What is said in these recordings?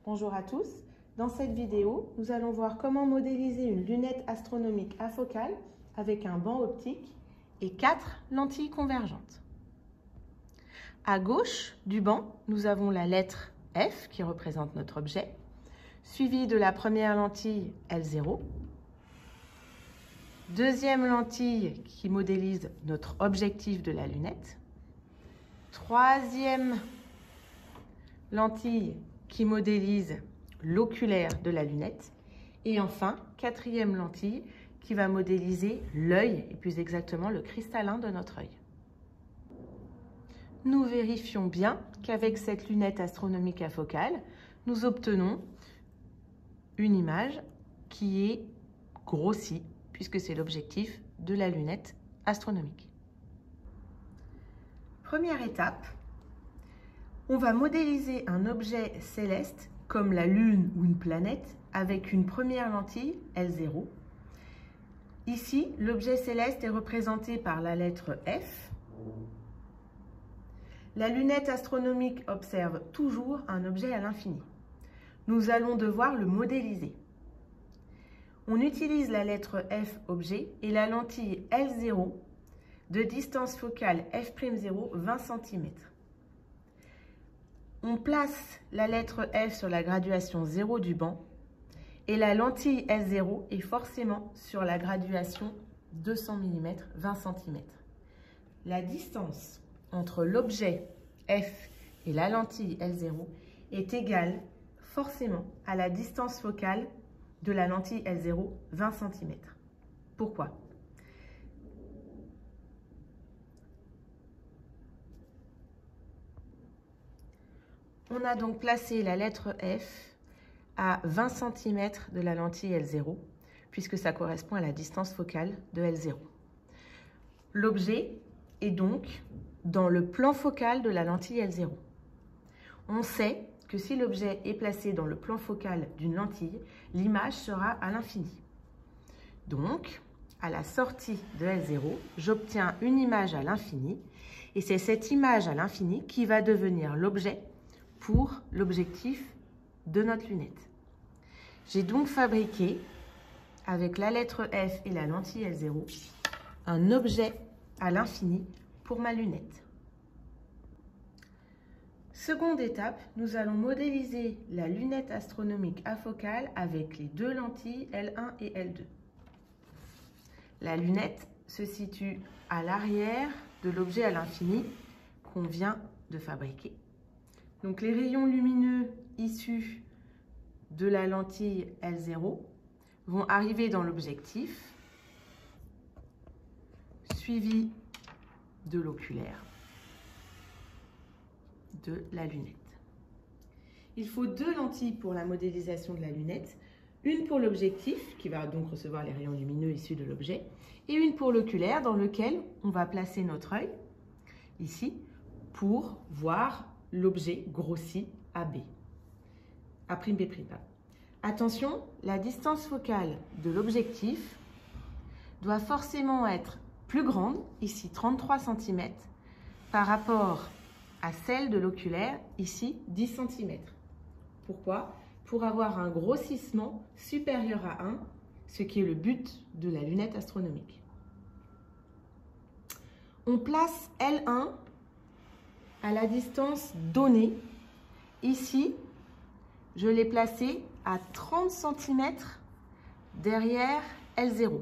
Bonjour à tous. Dans cette vidéo, nous allons voir comment modéliser une lunette astronomique afocale avec un banc optique et 4 lentilles convergentes. À gauche du banc, nous avons la lettre F qui représente notre objet, suivie de la première lentille L0, deuxième lentille qui modélise notre objectif de la lunette, troisième lentille qui modélise l'oculaire de la lunette et enfin quatrième lentille qui va modéliser l'œil et plus exactement le cristallin de notre œil. Nous vérifions bien qu'avec cette lunette astronomique afocale, nous obtenons une image qui est grossie puisque c'est l'objectif de la lunette astronomique. Première étape, on va modéliser un objet céleste comme la Lune ou une planète avec une première lentille L0. Ici, l'objet céleste est représenté par la lettre F. La lunette astronomique observe toujours un objet à l'infini. Nous allons devoir le modéliser. On utilise la lettre F objet et la lentille L0 de distance focale f'0 20 cm. On place la lettre F sur la graduation 0 du banc et la lentille L0 est forcément sur la graduation 200 mm 20 cm. La distance entre l'objet F et la lentille L0 est égale forcément à la distance focale de la lentille L0 20 cm. Pourquoi ? On a donc placé la lettre F à 20 cm de la lentille L0, puisque ça correspond à la distance focale de L0. L'objet est donc dans le plan focal de la lentille L0. On sait que si l'objet est placé dans le plan focal d'une lentille, l'image sera à l'infini. Donc, à la sortie de L0, j'obtiens une image à l'infini, et c'est cette image à l'infini qui va devenir l'objet pour l'objectif de notre lunette. J'ai donc fabriqué, avec la lettre F et la lentille L0, un objet à l'infini pour ma lunette. Seconde étape, nous allons modéliser la lunette astronomique afocale avec les deux lentilles L1 et L2. La lunette se situe à l'arrière de l'objet à l'infini qu'on vient de fabriquer. Donc les rayons lumineux issus de la lentille L0 vont arriver dans l'objectif, suivi de l'oculaire de la lunette. Il faut deux lentilles pour la modélisation de la lunette, une pour l'objectif qui va donc recevoir les rayons lumineux issus de l'objet et une pour l'oculaire dans lequel on va placer notre œil ici pour voir l'objet grossi AB. A'B'. Attention, la distance focale de l'objectif doit forcément être plus grande, ici 33 cm, par rapport à celle de l'oculaire, ici 10 cm. Pourquoi ? Pour avoir un grossissement supérieur à 1, ce qui est le but de la lunette astronomique. On place L1 à la distance donnée. Ici, je l'ai placé à 30 cm derrière L0.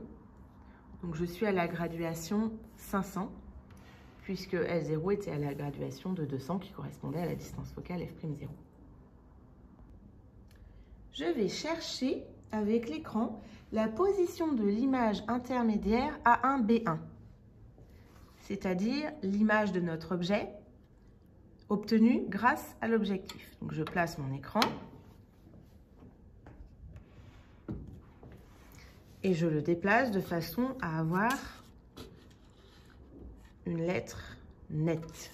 Donc, je suis à la graduation 500, puisque L0 était à la graduation de 200, qui correspondait à la distance focale f'0. Je vais chercher, avec l'écran, la position de l'image intermédiaire A1B1, c'est-à-dire l'image de notre objet obtenu grâce à l'objectif. Donc, je place mon écran et je le déplace de façon à avoir une lettre nette.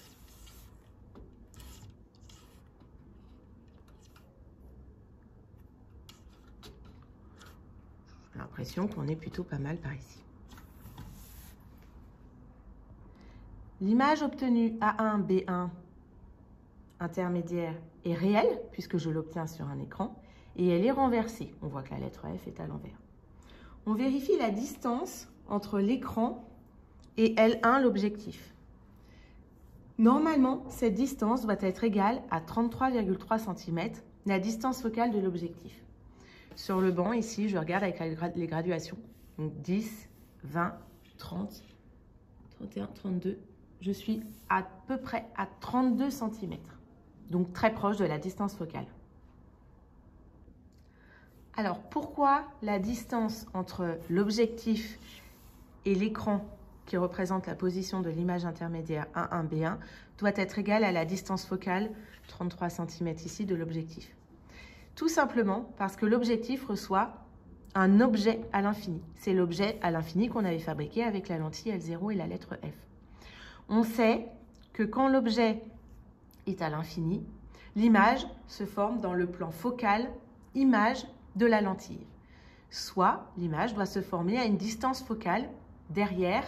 J'ai l'impression qu'on est plutôt pas mal par ici. L'image obtenue A1, B1, intermédiaire est réelle, puisque je l'obtiens sur un écran, et elle est renversée. On voit que la lettre F est à l'envers. On vérifie la distance entre l'écran et L1, l'objectif. Normalement, cette distance doit être égale à 33,3 cm, la distance focale de l'objectif. Sur le banc, ici, je regarde avec les graduations. Donc 10, 20, 30, 31, 32. Je suis à peu près à 32 cm. Donc très proche de la distance focale. Alors, pourquoi la distance entre l'objectif et l'écran qui représente la position de l'image intermédiaire 1,1, B1 doit être égale à la distance focale, 33 cm ici, de l'objectif? Tout simplement parce que l'objectif reçoit un objet à l'infini. C'est l'objet à l'infini qu'on avait fabriqué avec la lentille L0 et la lettre F. On sait que quand l'objet est à l'infini, l'image se forme dans le plan focal image de la lentille. Soit l'image doit se former à une distance focale derrière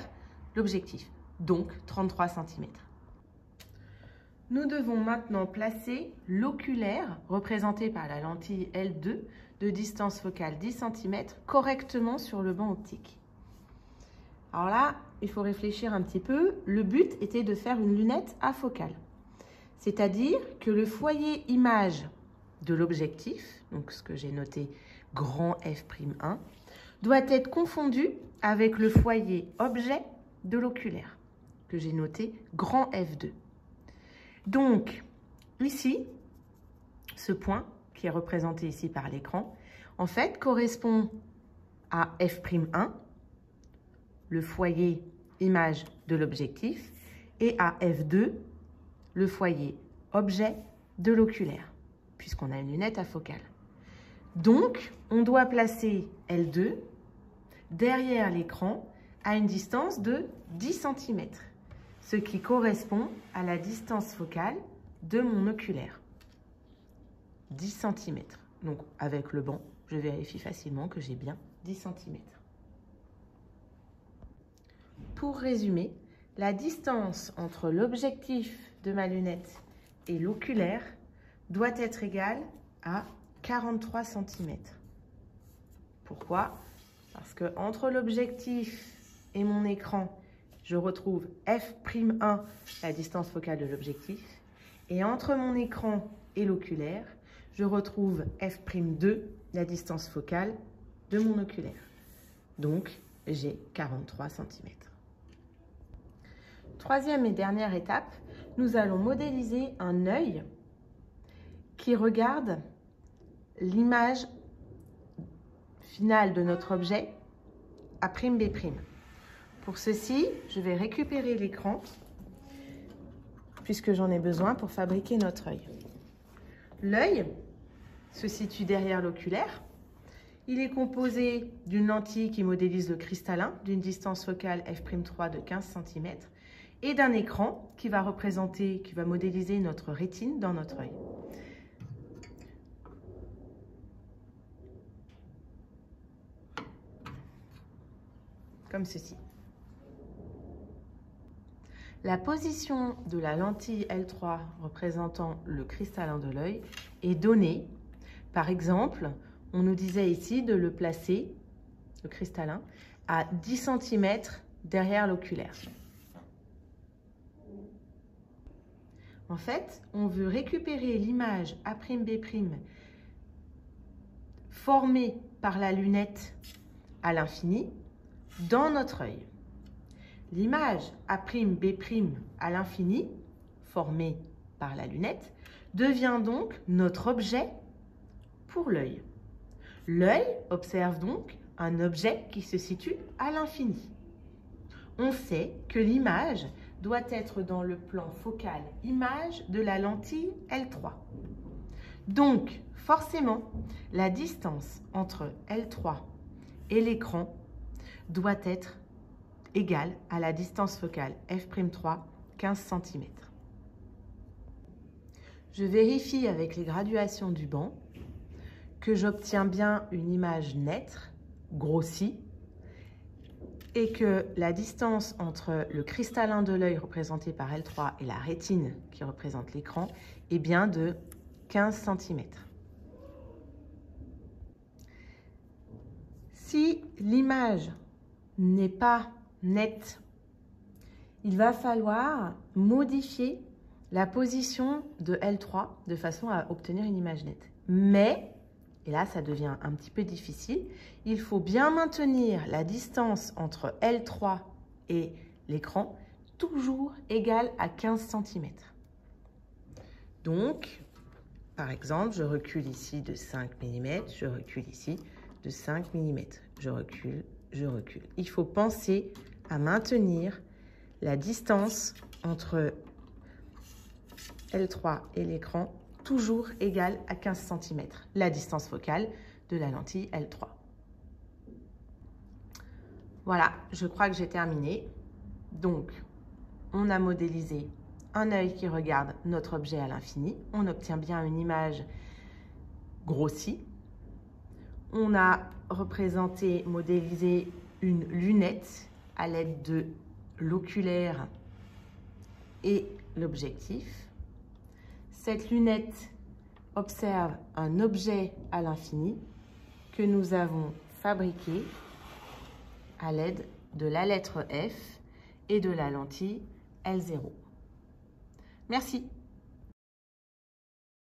l'objectif, donc 33 cm. Nous devons maintenant placer l'oculaire, représenté par la lentille L2, de distance focale 10 cm, correctement sur le banc optique. Alors là, il faut réfléchir un petit peu. Le but était de faire une lunette afocale. C'est-à-dire que le foyer image de l'objectif, donc ce que j'ai noté grand F'1, doit être confondu avec le foyer objet de l'oculaire, que j'ai noté grand F2. Donc, ici, ce point, qui est représenté ici par l'écran, en fait, correspond à F'1, le foyer image de l'objectif, et à F2, le foyer objet de l'oculaire, puisqu'on a une lunette afocale. Donc, on doit placer L2 derrière l'écran à une distance de 10 cm, ce qui correspond à la distance focale de mon oculaire. 10 cm. Donc, avec le banc, je vérifie facilement que j'ai bien 10 cm. Pour résumer, la distance entre l'objectif de ma lunette et l'oculaire doit être égale à 43 cm. Pourquoi? Parce que entre l'objectif et mon écran, je retrouve F'1, la distance focale de l'objectif, et entre mon écran et l'oculaire, je retrouve F'2, la distance focale de mon oculaire. Donc, j'ai 43 cm. Troisième et dernière étape, nous allons modéliser un œil qui regarde l'image finale de notre objet A'B'. Pour ceci, je vais récupérer l'écran puisque j'en ai besoin pour fabriquer notre œil. L'œil se situe derrière l'oculaire. Il est composé d'une lentille qui modélise le cristallin d'une distance focale F'3 de 15 cm et d'un écran qui va modéliser notre rétine dans notre œil. Comme ceci. La position de la lentille L3 représentant le cristallin de l'œil est donnée. Par exemple, on nous disait ici de le placer, le cristallin, à 10 cm derrière l'oculaire. En fait, on veut récupérer l'image A'B' formée par la lunette à l'infini dans notre œil. L'image A'B' à l'infini, formée par la lunette, devient donc notre objet pour l'œil. L'œil observe donc un objet qui se situe à l'infini. On sait que l'image doit être dans le plan focal image de la lentille L3. Donc, forcément, la distance entre L3 et l'écran doit être égale à la distance focale F'3, 15 cm. Je vérifie avec les graduations du banc que j'obtiens bien une image nette, grossie, et que la distance entre le cristallin de l'œil représenté par L3 et la rétine qui représente l'écran est bien de 15 cm. Si l'image n'est pas nette, il va falloir modifier la position de L3 de façon à obtenir une image nette. Mais, et là ça devient un petit peu difficile, il faut bien maintenir la distance entre L3 et l'écran toujours égale à 15 cm. Donc, par exemple, je recule ici de 5 mm, je recule ici de 5 mm. Je recule, je recule. Il faut penser à maintenir la distance entre L3 et l'écran toujours égale à 15 cm, la distance focale de la lentille L3. Voilà, je crois que j'ai terminé. Donc, on a modélisé un œil qui regarde notre objet à l'infini. On obtient bien une image grossie. On a représenté, modélisé une lunette à l'aide de l'oculaire et l'objectif. Cette lunette observe un objet à l'infini que nous avons fabriqué à l'aide de la lettre F et de la lentille L0. Merci.